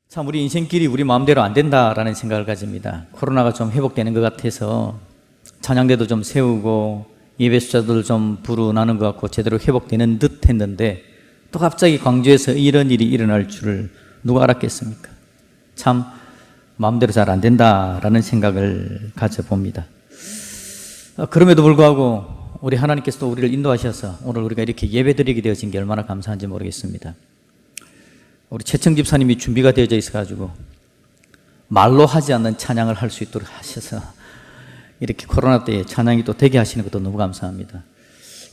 참 우리 인생길이 우리 마음대로 안 된다라는 생각을 가집니다. 코로나가 좀 회복되는 것 같아서 찬양대도 좀 세우고 예배 숫자도 좀 불어나는 것 같고 제대로 회복되는 듯 했는데 또 갑자기 광주에서 이런 일이 일어날 줄을 누가 알았겠습니까? 참 마음대로 잘 안 된다라는 생각을 가져봅니다. 그럼에도 불구하고 우리 하나님께서 또 우리를 인도하셔서 오늘 우리가 이렇게 예배드리게 되어진 게 얼마나 감사한지 모르겠습니다. 우리 최청 집사님이 준비가 되어져 있어가지고 말로 하지 않는 찬양을 할 수 있도록 하셔서 이렇게 코로나 때에 찬양이 또 되게 하시는 것도 너무 감사합니다.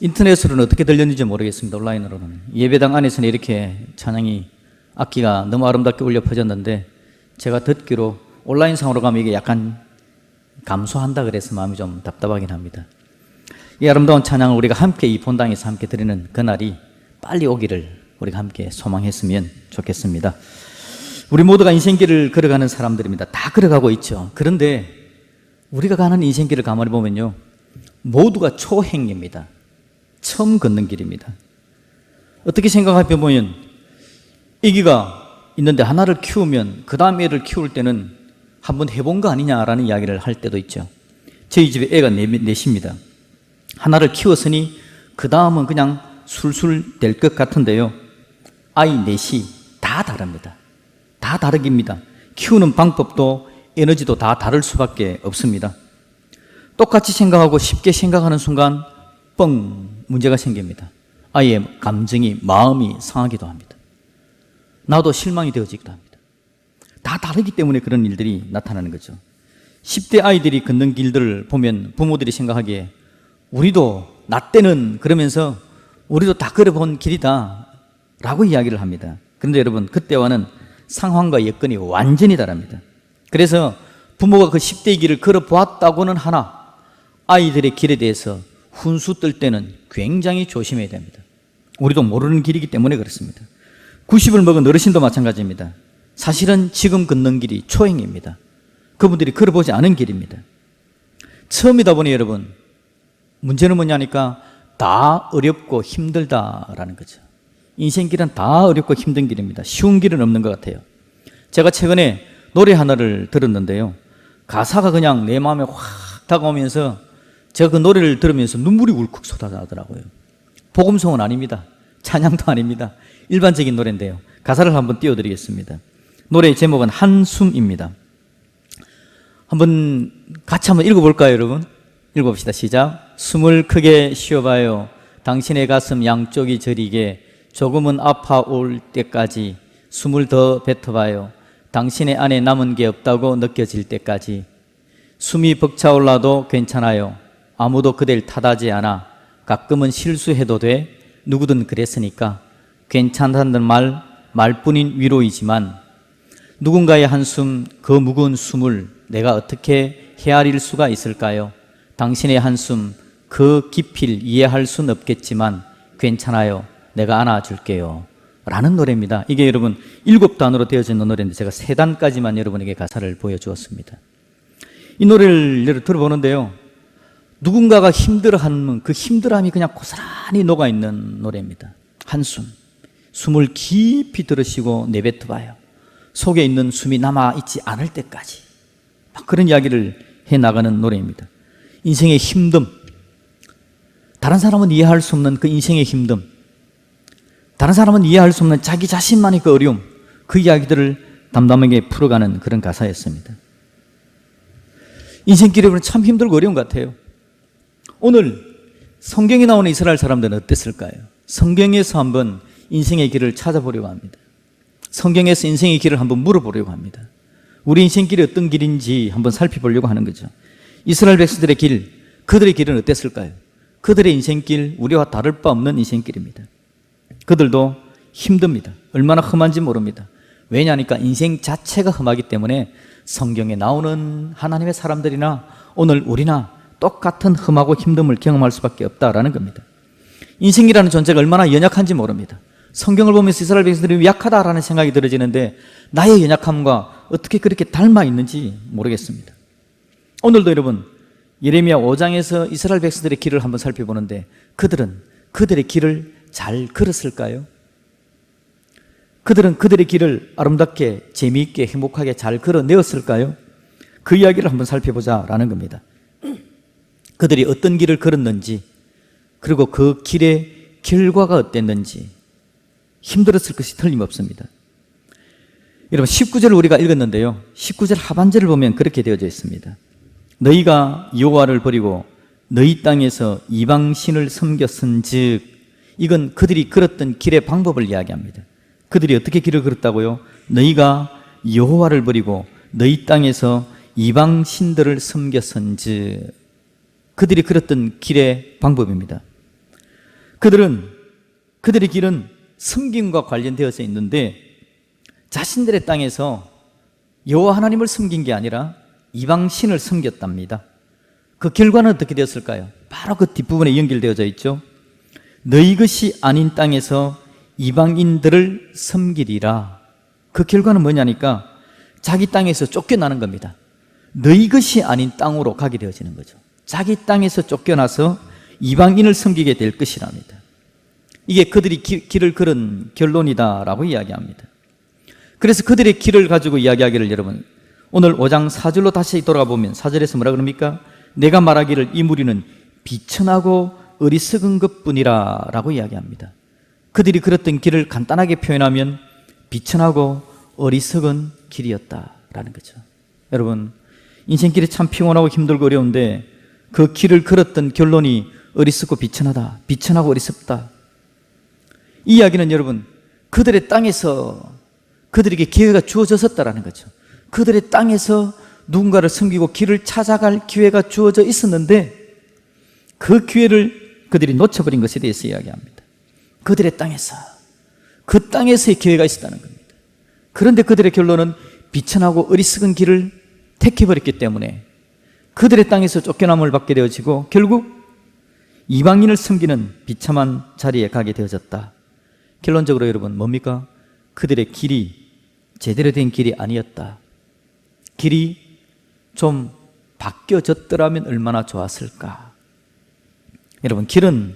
인터넷으로는 어떻게 들렸는지 모르겠습니다. 온라인으로는 예배당 안에서는 이렇게 찬양이 악기가 너무 아름답게 울려 퍼졌는데 제가 듣기로 온라인상으로 가면 이게 약간 감소한다 그래서 마음이 좀 답답하긴 합니다. 이 아름다운 찬양을 우리가 함께 이 본당에서 함께 드리는 그날이 빨리 오기를 우리가 함께 소망했으면 좋겠습니다. 우리 모두가 인생길을 걸어가는 사람들입니다. 다 걸어가고 있죠. 그런데 우리가 가는 인생길을 가만히 보면요, 모두가 초행입니다. 처음 걷는 길입니다. 어떻게 생각해 보면 애기가 있는데 하나를 키우면 그 다음 애를 키울 때는 한번 해본 거 아니냐라는 이야기를 할 때도 있죠. 저희 집에 애가 넷입니다. 하나를 키웠으니 그 다음은 그냥 술술 될 것 같은데요, 아이 넷이 다 다릅니다. 다 다르깁니다. 키우는 방법도 에너지도 다 다를 수밖에 없습니다. 똑같이 생각하고 쉽게 생각하는 순간 뻥 문제가 생깁니다. 아이의 감정이, 마음이 상하기도 합니다. 나도 실망이 되어지기도 합니다. 다 다르기 때문에 그런 일들이 나타나는 거죠. 10대 아이들이 걷는 길들을 보면 부모들이 생각하기에 우리도 나 때는 그러면서 우리도 다 걸어본 길이다 라고 이야기를 합니다. 그런데 여러분, 그때와는 상황과 여건이 완전히 다릅니다. 그래서 부모가 그 10대의 길을 걸어보았다고는 하나 아이들의 길에 대해서 훈수 뜰 때는 굉장히 조심해야 됩니다. 우리도 모르는 길이기 때문에 그렇습니다. 90을 먹은 어르신도 마찬가지입니다. 사실은 지금 걷는 길이 초행입니다. 그분들이 걸어보지 않은 길입니다. 처음이다 보니 여러분, 문제는 뭐냐니까 다 어렵고 힘들다라는 거죠. 인생길은 다 어렵고 힘든 길입니다. 쉬운 길은 없는 것 같아요. 제가 최근에 노래 하나를 들었는데요, 가사가 그냥 내 마음에 확 다가오면서 제가 그 노래를 들으면서 눈물이 울컥 쏟아나더라고요. 복음송은 아닙니다. 찬양도 아닙니다. 일반적인 노래인데요, 가사를 한번 띄워드리겠습니다. 노래의 제목은 한숨입니다. 같이 한번 읽어볼까요, 여러분? 읽어봅시다. 시작. 숨을 크게 쉬어봐요. 당신의 가슴 양쪽이 저리게 조금은 아파올 때까지 숨을 더 뱉어봐요. 당신의 안에 남은 게 없다고 느껴질 때까지. 숨이 벅차올라도 괜찮아요. 아무도 그댈 탓하지 않아. 가끔은 실수해도 돼. 누구든 그랬으니까. 괜찮다는 말뿐인 위로이지만 누군가의 한숨, 그 무거운 숨을 내가 어떻게 헤아릴 수가 있을까요? 당신의 한숨, 그 깊이를 이해할 수는 없겠지만 괜찮아요. 내가 안아줄게요. 라는 노래입니다. 이게 여러분 7단으로 되어져 있는 노래인데 제가 3단까지만 여러분에게 가사를 보여주었습니다. 이 노래를 들어보는데요, 누군가가 힘들어하는 그 힘들함이 그냥 고스란히 녹아있는 노래입니다. 한숨, 숨을 깊이 들으시고 내뱉어봐요. 속에 있는 숨이 남아있지 않을 때까지. 막 그런 이야기를 해나가는 노래입니다. 인생의 힘듦, 다른 사람은 이해할 수 없는 그 인생의 힘듦, 다른 사람은 이해할 수 없는 자기 자신만의 그 어려움, 그 이야기들을 담담하게 풀어가는 그런 가사였습니다. 인생길이 참 힘들고 어려운 것 같아요. 오늘 성경에 나오는 이스라엘 사람들은 어땠을까요? 성경에서 한번 인생의 길을 찾아보려고 합니다. 성경에서 인생의 길을 한번 물어보려고 합니다. 우리 인생길이 어떤 길인지 한번 살펴보려고 하는 거죠. 이스라엘 백성들의 길, 그들의 길은 어땠을까요? 그들의 인생길, 우리와 다를 바 없는 인생길입니다. 그들도 힘듭니다. 얼마나 험한지 모릅니다. 왜냐하니까 인생 자체가 험하기 때문에 성경에 나오는 하나님의 사람들이나 오늘 우리나 똑같은 험하고 힘듦을 경험할 수밖에 없다라는 겁니다. 인생이라는 존재가 얼마나 연약한지 모릅니다. 성경을 보면서 이스라엘 백성들이 약하다라는 생각이 들어지는데 나의 연약함과 어떻게 그렇게 닮아 있는지 모르겠습니다. 오늘도 여러분 예레미야 5장에서 이스라엘 백성들의 길을 한번 살펴보는데 그들은 그들의 길을 잘 걸었을까요? 그들은 그들의 길을 아름답게 재미있게 행복하게 잘 걸어내었을까요? 그 이야기를 한번 살펴보자라는 겁니다. 그들이 어떤 길을 걸었는지, 그리고 그 길의 결과가 어땠는지. 힘들었을 것이 틀림없습니다. 여러분, 19절을 우리가 읽었는데요, 19절 하반절을 보면 그렇게 되어져 있습니다. 너희가 여호와를 버리고 너희 땅에서 이방신을 섬겼은즉, 이건 그들이 걸었던 길의 방법을 이야기합니다. 그들이 어떻게 길을 걸었다고요? 너희가 여호와를 버리고 너희 땅에서 이방신들을 섬겼은즉, 그들이 걸었던 길의 방법입니다. 그들의 길은 섬김과 관련되어져 있는데, 자신들의 땅에서 여호와 하나님을 섬긴 게 아니라 이방신을 섬겼답니다. 그 결과는 어떻게 되었을까요? 바로 그 뒷부분에 연결되어져 있죠. 너희 것이 아닌 땅에서 이방인들을 섬기리라. 그 결과는 뭐냐니까 자기 땅에서 쫓겨나는 겁니다. 너희 것이 아닌 땅으로 가게 되어지는 거죠. 자기 땅에서 쫓겨나서 이방인을 섬기게 될 것이랍니다. 이게 그들이 길을 걸은 결론이다라고 이야기합니다. 그래서 그들의 길을 가지고 이야기하기를, 여러분, 오늘 5장 4절로 다시 돌아가 보면 4절에서 뭐라 그럽니까? 내가 말하기를 이 무리는 비천하고 어리석은 것뿐이라 라고 이야기합니다. 그들이 걸었던 길을 간단하게 표현하면 비천하고 어리석은 길이었다라는 거죠. 여러분, 인생길이 참 피곤하고 힘들고 어려운데 그 길을 걸었던 결론이 어리석고 비천하다, 비천하고 어리석다. 이 이야기는 여러분, 그들의 땅에서 그들에게 기회가 주어졌었다라는 거죠. 그들의 땅에서 누군가를 섬기고 길을 찾아갈 기회가 주어져 있었는데 그 기회를 그들이 놓쳐버린 것에 대해서 이야기합니다. 그들의 땅에서, 그 땅에서의 기회가 있었다는 겁니다. 그런데 그들의 결론은 비천하고 어리석은 길을 택해버렸기 때문에 그들의 땅에서 쫓겨남을 받게 되어지고 결국 이방인을 섬기는 비참한 자리에 가게 되어졌다. 결론적으로 여러분, 뭡니까? 그들의 길이 제대로 된 길이 아니었다. 길이 좀 바뀌어졌더라면 얼마나 좋았을까. 여러분, 길은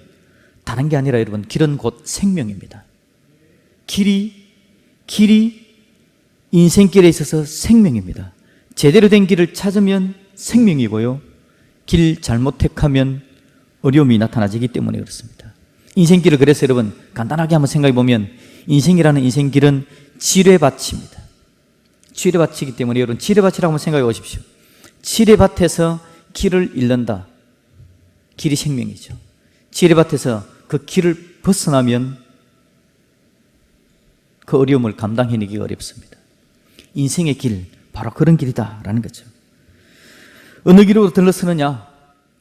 다른 게 아니라 여러분, 길은 곧 생명입니다. 길이 인생길에 있어서 생명입니다. 제대로 된 길을 찾으면 생명이고요, 길 잘못 택하면 어려움이 나타나지기 때문에 그렇습니다. 인생길을 그래서 여러분 간단하게 한번 생각해 보면 인생이라는 인생길은 지뢰밭입니다. 지뢰밭이기 때문에 여러분, 지뢰밭이라고 한번 생각해 보십시오. 지뢰밭에서 길을 잃는다. 길이 생명이죠. 지뢰밭에서 그 길을 벗어나면 그 어려움을 감당해내기가 어렵습니다. 인생의 길, 바로 그런 길이다라는 거죠. 어느 길로 들러서느냐,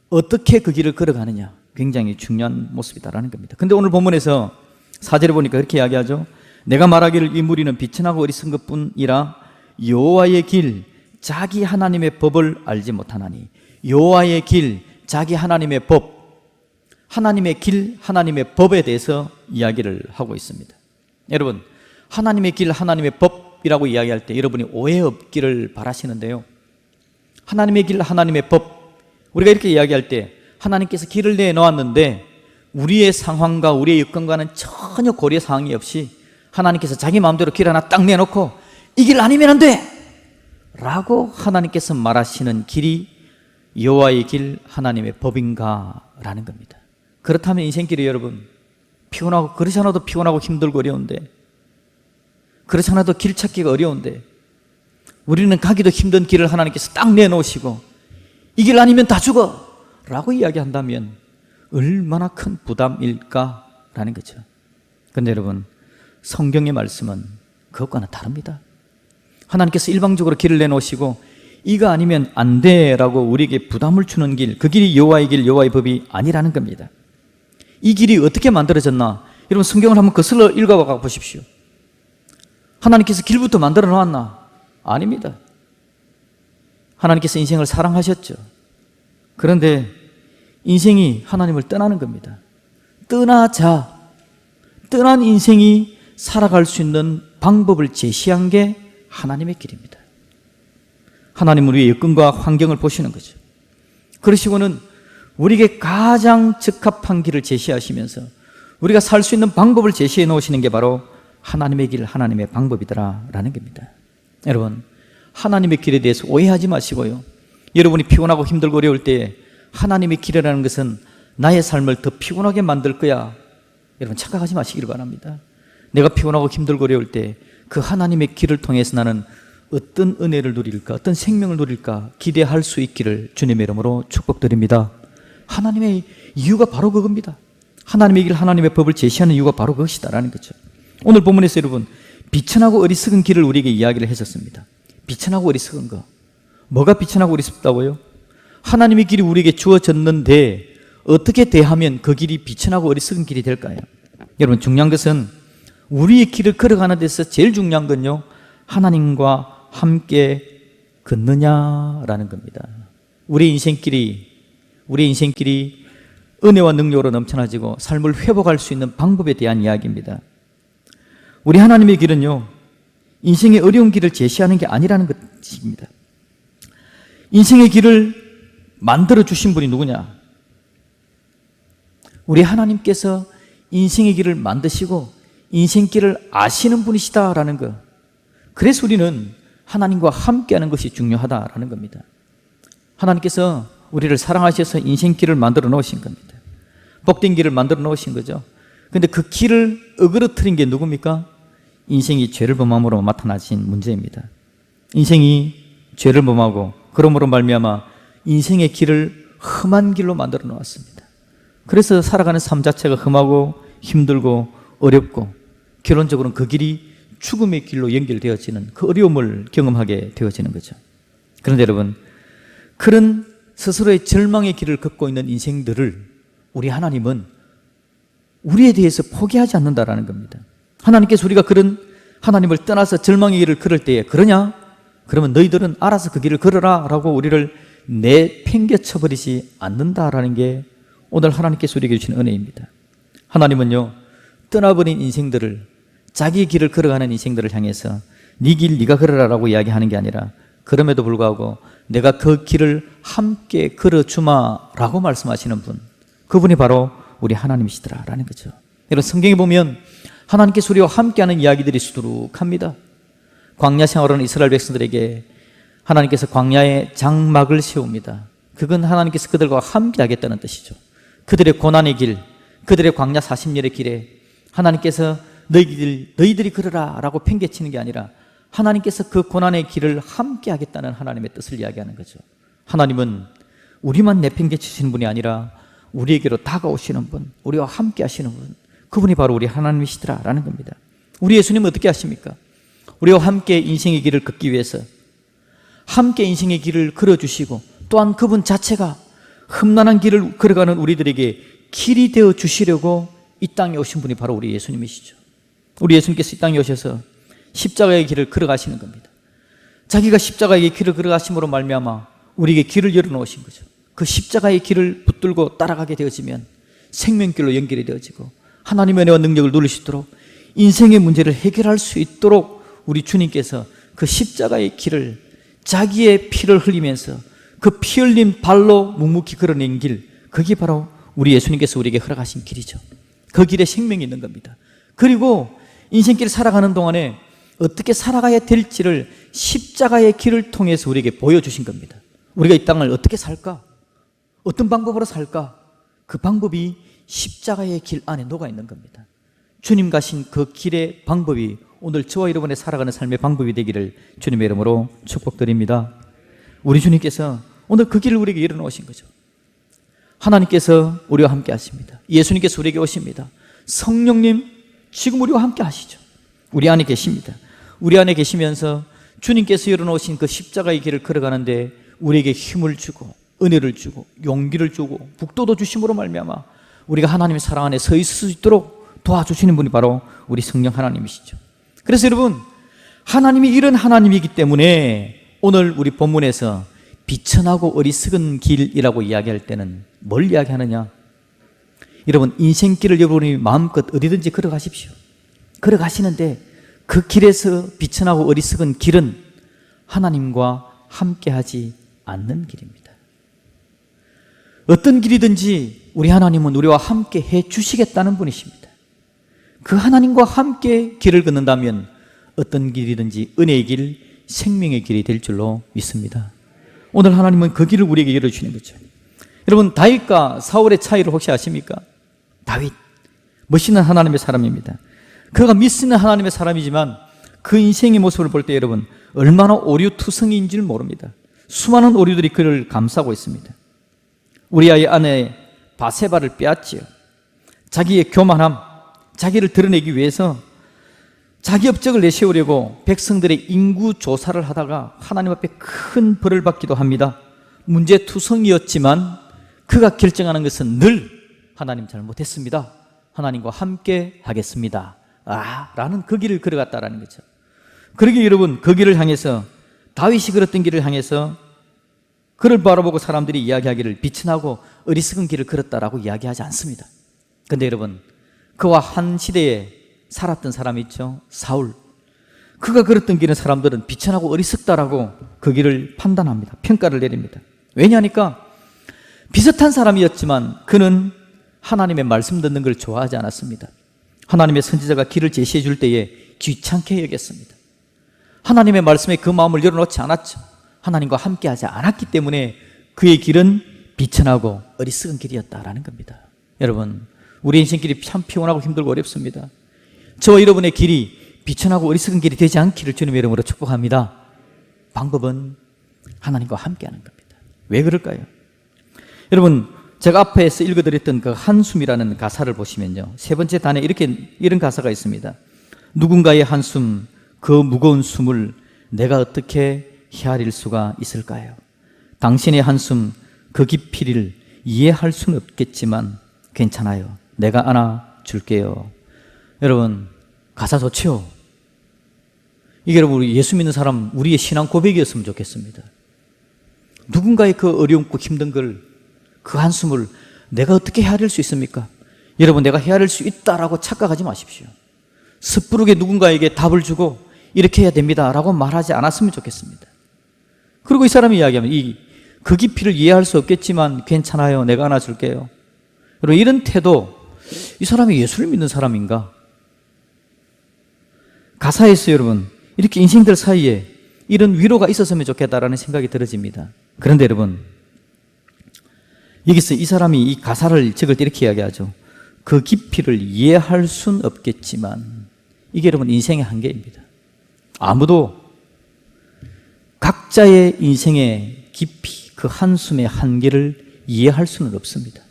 어떻게 그 길을 걸어가느냐, 굉장히 중요한 모습이다라는 겁니다. 근데 오늘 본문에서 4절에 보니까 그렇게 이야기하죠. 내가 말하기를 이 무리는 비천하고 어리석은 것뿐이라 여호와의 길, 자기 하나님의 법을 알지 못하나니. 여호와의 길, 자기 하나님의 법, 하나님의 길, 하나님의 법에 대해서 이야기를 하고 있습니다. 여러분, 하나님의 길, 하나님의 법이라고 이야기할 때 여러분이 오해 없기를 바라시는데요, 하나님의 길, 하나님의 법, 우리가 이렇게 이야기할 때 하나님께서 길을 내놓았는데 우리의 상황과 우리의 여건과는 전혀 고려 사항이 없이 하나님께서 자기 마음대로 길 하나 딱 내놓고 이 길 아니면 안 돼! 라고 하나님께서 말하시는 길이 여호와의 길, 하나님의 법인가? 라는 겁니다. 그렇다면 인생길이 여러분 피곤하고, 그렇지 않아도 피곤하고 힘들고 어려운데, 그렇지 않아도 길 찾기가 어려운데, 우리는 가기도 힘든 길을 하나님께서 딱 내놓으시고 이 길 아니면 다 죽어! 라고 이야기한다면 얼마나 큰 부담일까? 라는 거죠. 그런데 여러분, 성경의 말씀은 그것과는 다릅니다. 하나님께서 일방적으로 길을 내놓으시고 이거 아니면 안 돼라고 우리에게 부담을 주는 길, 그 길이 여호와의 길, 여호와의 법이 아니라는 겁니다. 이 길이 어떻게 만들어졌나? 여러분, 성경을 한번 거슬러 읽어봐 보십시오. 하나님께서 길부터 만들어 놓았나? 아닙니다. 하나님께서 인생을 사랑하셨죠. 그런데 인생이 하나님을 떠나는 겁니다. 떠난 인생이 살아갈 수 있는 방법을 제시한 게 하나님의 길입니다. 하나님은 우리의 여건과 환경을 보시는 거죠. 그러시고는 우리에게 가장 적합한 길을 제시하시면서 우리가 살 수 있는 방법을 제시해 놓으시는 게 바로 하나님의 길, 하나님의 방법이더라라는 겁니다. 여러분, 하나님의 길에 대해서 오해하지 마시고요. 여러분이 피곤하고 힘들고 어려울 때 하나님의 길이라는 것은 나의 삶을 더 피곤하게 만들 거야, 여러분 착각하지 마시기를 바랍니다. 내가 피곤하고 힘들고 어려울 때 그 하나님의 길을 통해서 나는 어떤 은혜를 누릴까, 어떤 생명을 누릴까 기대할 수 있기를 주님의 이름으로 축복드립니다. 하나님의 이유가 바로 그겁니다. 하나님의 길, 하나님의 법을 제시하는 이유가 바로 그것이다라는 거죠. 오늘 본문에서 여러분, 비천하고 어리석은 길을 우리에게 이야기를 했었습니다. 비천하고 어리석은 거, 뭐가 비천하고 어리석다고요? 하나님의 길이 우리에게 주어졌는데 어떻게 대하면 그 길이 비천하고 어리석은 길이 될까요? 여러분, 중요한 것은 우리의 길을 걸어가는 데서 제일 중요한 건요, 하나님과 함께 걷느냐라는 겁니다. 우리 인생길이 은혜와 능력으로 넘쳐나지고 삶을 회복할 수 있는 방법에 대한 이야기입니다. 우리 하나님의 길은요, 인생의 어려운 길을 제시하는 게 아니라는 것입니다. 인생의 길을 만들어 주신 분이 누구냐? 우리 하나님께서 인생의 길을 만드시고 인생길을 아시는 분이시다라는 것. 그래서 우리는 하나님과 함께하는 것이 중요하다라는 겁니다. 하나님께서 우리를 사랑하셔서 인생길을 만들어 놓으신 겁니다. 복된 길을 만들어 놓으신 거죠. 그런데 그 길을 어그러뜨린 게 누굽니까? 인생이 죄를 범함으로 나타나신 문제입니다. 인생이 죄를 범하고 그러므로 말미암아 인생의 길을 험한 길로 만들어 놓았습니다. 그래서 살아가는 삶 자체가 험하고 힘들고 어렵고 결론적으로는 그 길이 죽음의 길로 연결되어지는 그 어려움을 경험하게 되어지는 거죠. 그런데 여러분, 그런 스스로의 절망의 길을 걷고 있는 인생들을 우리 하나님은 우리에 대해서 포기하지 않는다라는 겁니다. 하나님께서 우리가 그런 하나님을 떠나서 절망의 길을 걸을 때에 그러냐? 그러면 너희들은 알아서 그 길을 걸어라 라고 우리를 내팽개쳐 버리지 않는다라는 게 오늘 하나님께서 우리에게 주신 은혜입니다. 하나님은요, 떠나버린 인생들을, 자기 길을 걸어가는 인생들을 향해서 네 길 네가 걸어라라고 이야기하는 게 아니라 그럼에도 불구하고 내가 그 길을 함께 걸어주마라고 말씀하시는 분, 그분이 바로 우리 하나님이시더라라는 거죠. 여러분, 성경에 보면 하나님께서 우리와 함께하는 이야기들이 수두룩합니다. 광야 생활하는 이스라엘 백성들에게 하나님께서 광야에 장막을 세웁니다. 그건 하나님께서 그들과 함께하겠다는 뜻이죠. 그들의 고난의 길, 그들의 광야 40년의 길에 하나님께서 너희들이 걸어라 라고 팽개치는 게 아니라 하나님께서 그 고난의 길을 함께 하겠다는 하나님의 뜻을 이야기하는 거죠. 하나님은 우리만 내팽개치시는 분이 아니라 우리에게로 다가오시는 분, 우리와 함께 하시는 분, 그분이 바로 우리 하나님이시더라라는 겁니다. 우리 예수님은 어떻게 하십니까? 우리와 함께 인생의 길을 걷기 위해서 함께 인생의 길을 걸어주시고 또한 그분 자체가 험난한 길을 걸어가는 우리들에게 길이 되어 주시려고 이 땅에 오신 분이 바로 우리 예수님이시죠. 우리 예수님께서 이 땅에 오셔서 십자가의 길을 걸어가시는 겁니다. 자기가 십자가의 길을 걸어가심으로 말미암아 우리에게 길을 열어놓으신 거죠. 그 십자가의 길을 붙들고 따라가게 되어지면 생명길로 연결이 되어지고 하나님의 은혜와 능력을 누릴 수 있도록 인생의 문제를 해결할 수 있도록 우리 주님께서 그 십자가의 길을 자기의 피를 흘리면서 그 피 흘린 발로 묵묵히 걸어낸 길, 그게 바로 우리 예수님께서 우리에게 허락하신 길이죠. 그 길에 생명이 있는 겁니다. 그리고 인생길을 살아가는 동안에 어떻게 살아가야 될지를 십자가의 길을 통해서 우리에게 보여주신 겁니다. 우리가 이 땅을 어떻게 살까? 어떤 방법으로 살까? 그 방법이 십자가의 길 안에 녹아 있는 겁니다. 주님 가신 그 길의 방법이 오늘 저와 여러분의 살아가는 삶의 방법이 되기를 주님의 이름으로 축복드립니다. 우리 주님께서 오늘 그 길을 우리에게 열어놓으신 거죠. 하나님께서 우리와 함께 하십니다. 예수님께서 우리에게 오십니다. 성령님 지금 우리와 함께 하시죠. 우리 안에 계십니다. 우리 안에 계시면서 주님께서 열어놓으신 그 십자가의 길을 걸어가는데 우리에게 힘을 주고 은혜를 주고 용기를 주고 북돋워 주심으로 말미암아 우리가 하나님의 사랑 안에 서 있을 수 있도록 도와주시는 분이 바로 우리 성령 하나님이시죠. 그래서 여러분, 하나님이 이런 하나님이기 때문에 오늘 우리 본문에서 비천하고 어리석은 길이라고 이야기할 때는 뭘 이야기하느냐? 여러분, 인생길을 여러분이 마음껏 어디든지 걸어가십시오. 걸어가시는데 그 길에서 비천하고 어리석은 길은 하나님과 함께하지 않는 길입니다. 어떤 길이든지 우리 하나님은 우리와 함께 해 주시겠다는 분이십니다. 그 하나님과 함께 길을 걷는다면 어떤 길이든지 은혜의 길, 생명의 길이 될 줄로 믿습니다. 오늘 하나님은 그 길을 우리에게 열어주시는 거죠. 여러분, 다윗과 사울의 차이를 혹시 아십니까? 다윗, 멋있는 하나님의 사람입니다. 그가 믿는 하나님의 사람이지만 그 인생의 모습을 볼 때 여러분, 얼마나 오류투성이인 줄 모릅니다. 수많은 오류들이 그를 감싸고 있습니다. 우리아의 아내 바세바를 빼앗지요. 자기의 교만함, 자기를 드러내기 위해서 자기 업적을 내세우려고 백성들의 인구 조사를 하다가 하나님 앞에 큰 벌을 받기도 합니다. 문제투성이었지만 그가 결정하는 것은 늘 하나님 잘못했습니다, 하나님과 함께 하겠습니다, 라는 그 길을 걸어갔다라는 거죠. 그러기에 여러분, 그 길을 향해서, 다윗이 걸었던 길을 향해서 그를 바라보고 사람들이 이야기하기를 비천하고 어리석은 길을 걸었다라고 이야기하지 않습니다. 그런데 여러분, 그와 한 시대에 살았던 사람이 있죠, 사울. 그가 걸었던 길은 사람들은 비천하고 어리석다라고 그 길을 판단합니다. 평가를 내립니다. 왜냐하니까 비슷한 사람이었지만 그는 하나님의 말씀 듣는 걸 좋아하지 않았습니다. 하나님의 선지자가 길을 제시해 줄 때에 귀찮게 여겼습니다. 하나님의 말씀에 그 마음을 열어놓지 않았죠. 하나님과 함께하지 않았기 때문에 그의 길은 비천하고 어리석은 길이었다라는 겁니다. 여러분, 우리 인생길이 참 피곤하고 힘들고 어렵습니다. 저와 여러분의 길이 비천하고 어리석은 길이 되지 않기를 주님의 이름으로 축복합니다. 방법은 하나님과 함께하는 겁니다. 왜 그럴까요? 여러분, 제가 앞에서 읽어드렸던 그 한숨이라는 가사를 보시면요, 세 번째 단에 이런 가사가 있습니다. 누군가의 한숨, 그 무거운 숨을 내가 어떻게 헤아릴 수가 있을까요? 당신의 한숨, 그 깊이를 이해할 수는 없겠지만 괜찮아요, 내가 안아줄게요. 여러분, 가사 좋죠? 이게 여러분, 우리 예수 믿는 사람, 우리의 신앙 고백이었으면 좋겠습니다. 누군가의 그 어려움고 힘든 걸, 그 한숨을 내가 어떻게 헤아릴 수 있습니까? 여러분, 내가 헤아릴 수 있다라고 착각하지 마십시오. 섣부르게 누군가에게 답을 주고 이렇게 해야 됩니다 라고 말하지 않았으면 좋겠습니다. 그리고 이 사람이 이야기하면 그 깊이를 이해할 수 없겠지만 괜찮아요, 내가 안아줄게요. 여러분, 이런 태도, 이 사람이 예수를 믿는 사람인가? 가사에서 여러분, 이렇게 인생들 사이에 이런 위로가 있었으면 좋겠다라는 생각이 들어집니다. 그런데 여러분, 여기서 이 사람이 이 가사를 적을 때 이렇게 이야기하죠. 그 깊이를 이해할 순 없겠지만, 이게 여러분 인생의 한계입니다. 아무도 각자의 인생의 깊이, 그 한숨의 한계를 이해할 수는 없습니다.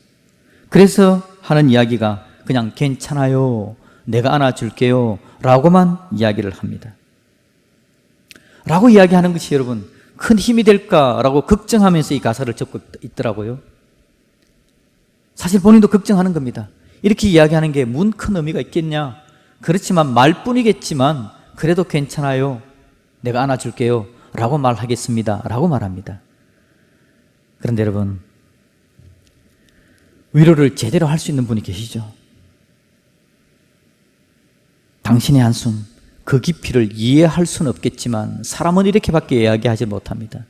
그래서 하는 이야기가 그냥 괜찮아요, 내가 안아줄게요 라고만 이야기를 합니다. 라고 이야기하는 것이 여러분 큰 힘이 될까라고 걱정하면서 이 가사를 적고 있더라고요. 사실 본인도 걱정하는 겁니다. 이렇게 이야기하는 게 문 큰 의미가 있겠냐? 그렇지만 말뿐이겠지만 그래도 괜찮아요, 내가 안아줄게요 라고 말하겠습니다 라고 말합니다. 그런데 여러분, 위로를 제대로 할 수 있는 분이 계시죠? 당신의 한숨, 그 깊이를 이해할 수는 없겠지만 사람은 이렇게밖에 이야기하지 못합니다.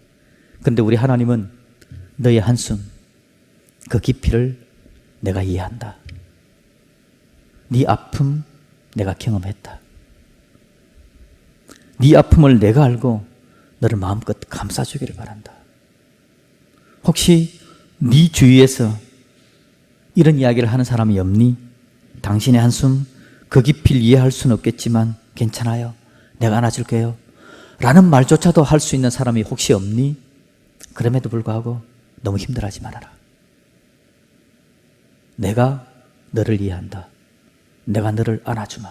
그런데 우리 하나님은 너의 한숨, 그 깊이를 내가 이해한다. 네 아픔 내가 경험했다. 네 아픔을 내가 알고 너를 마음껏 감싸주기를 바란다. 혹시 네 주위에서 이런 이야기를 하는 사람이 없니? 당신의 한숨, 그 깊이를 이해할 수는 없겠지만 괜찮아요, 내가 안아줄게요 라는 말조차도 할 수 있는 사람이 혹시 없니? 그럼에도 불구하고 너무 힘들어하지 말아라. 내가 너를 이해한다. 내가 너를 안아주마.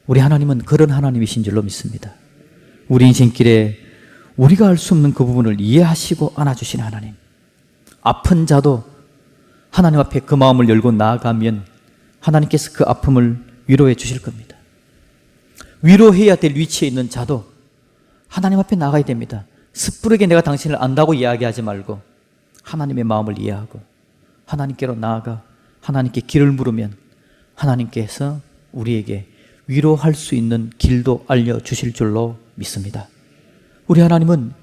우리 하나님은 그런 하나님이신 줄로 믿습니다. 우리 인생길에 우리가 알 수 없는 그 부분을 이해하시고 안아주시는 하나님. 아픈 자도 하나님 앞에 그 마음을 열고 나아가면 하나님께서 그 아픔을 위로해 주실 겁니다. 위로해야 될 위치에 있는 자도 하나님 앞에 나가야 됩니다. 섣부르게 내가 당신을 안다고 이야기하지 말고 하나님의 마음을 이해하고 하나님께로 나아가 하나님께 길을 물으면 하나님께서 우리에게 위로할 수 있는 길도 알려주실 줄로 믿습니다. 우리 하나님은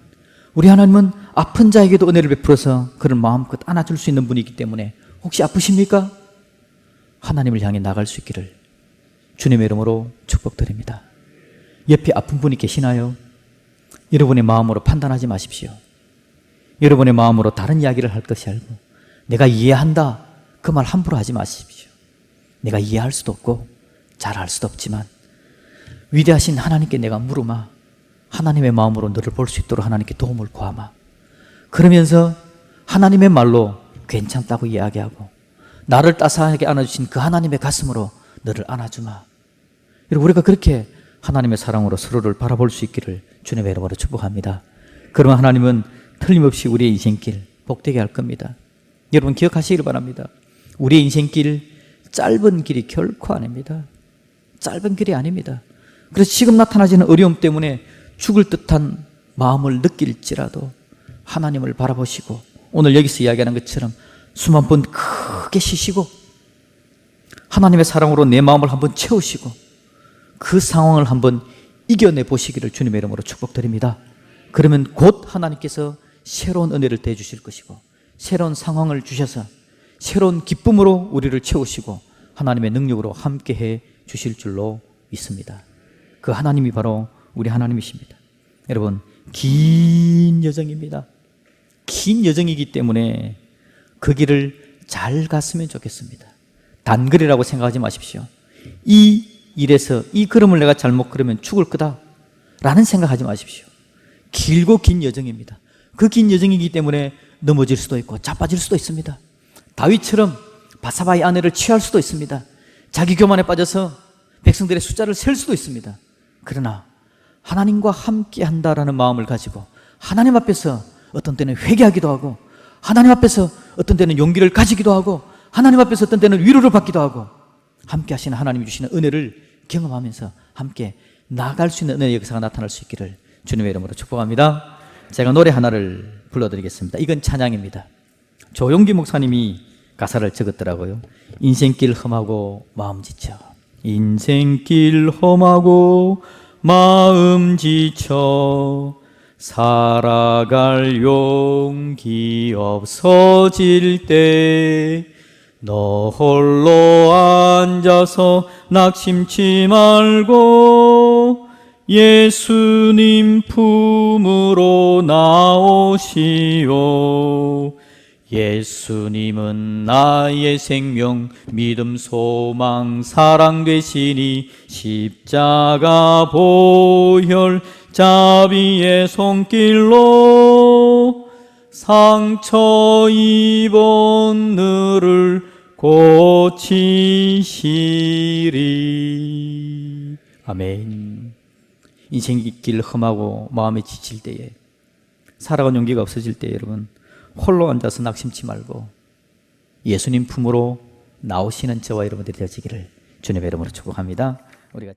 아픈 자에게도 은혜를 베풀어서 그를 마음껏 안아줄 수 있는 분이기 때문에 혹시 아프십니까? 하나님을 향해 나갈 수 있기를 주님의 이름으로 축복드립니다. 옆에 아픈 분이 계시나요? 여러분의 마음으로 판단하지 마십시오. 여러분의 마음으로 다른 이야기를 할 것이 알고 내가 이해한다 그 말 함부로 하지 마십시오. 내가 이해할 수도 없고 잘할 수도 없지만 위대하신 하나님께 내가 물으마 하나님의 마음으로 너를 볼 수 있도록 하나님께 도움을 구하마. 그러면서 하나님의 말로 괜찮다고 이야기하고 나를 따스하게 안아주신 그 하나님의 가슴으로 너를 안아주마. 여러분 우리가 그렇게 하나님의 사랑으로 서로를 바라볼 수 있기를 주님의 이름으로 축복합니다. 그러면 하나님은 틀림없이 우리의 인생길 복되게 할 겁니다. 여러분 기억하시길 바랍니다. 우리의 인생길 짧은 길이 결코 아닙니다. 짧은 길이 아닙니다. 그래서 지금 나타나지는 어려움 때문에 죽을 듯한 마음을 느낄지라도 하나님을 바라보시고 오늘 여기서 이야기하는 것처럼 숨 한 번 크게 쉬시고 하나님의 사랑으로 내 마음을 한번 채우시고 그 상황을 한번 이겨내 보시기를 주님의 이름으로 축복드립니다. 그러면 곧 하나님께서 새로운 은혜를 대주실 것이고 새로운 상황을 주셔서 새로운 기쁨으로 우리를 채우시고 하나님의 능력으로 함께해 주실 줄로 믿습니다. 그 하나님이 바로 우리 하나님이십니다. 여러분 긴 여정입니다. 긴 여정이기 때문에 그 길을 잘 갔으면 좋겠습니다. 단거리라고 생각하지 마십시오. 이 일에서 이 걸음을 내가 잘못 걸으면 죽을 거다 라는 생각하지 마십시오. 길고 긴 여정입니다. 그 긴 여정이기 때문에 넘어질 수도 있고 자빠질 수도 있습니다. 다윗처럼 바사바의 아내를 취할 수도 있습니다. 자기 교만에 빠져서 백성들의 숫자를 셀 수도 있습니다. 그러나 하나님과 함께 한다라는 마음을 가지고 하나님 앞에서 어떤 때는 회개하기도 하고 하나님 앞에서 어떤 때는 용기를 가지기도 하고 하나님 앞에서 어떤 때는 위로를 받기도 하고 함께 하시는 하나님이 주시는 은혜를 경험하면서 함께 나아갈 수 있는 은혜의 역사가 나타날 수 있기를 주님의 이름으로 축복합니다. 제가 노래 하나를 불러드리겠습니다. 이건 찬양입니다. 조용기 목사님이 가사를 적었더라고요. 인생길 험하고 마음 지쳐 인생길 험하고 마음 지쳐 살아갈 용기 없어질 때 너 홀로 앉아서 낙심치 말고 예수님 품으로 나오시오. 예수님은 나의 생명, 믿음, 소망, 사랑 되시니 십자가 보혈 자비의 손길로 상처 입은 너를 고치시리. 아멘. 인생길 험하고 마음에 지칠 때에 살아갈 용기가 없어질 때 여러분 홀로 앉아서 낙심치 말고 예수님 품으로 나오시는 저와 여러분들이 되시기를 주님의 이름으로 축복합니다. 우리가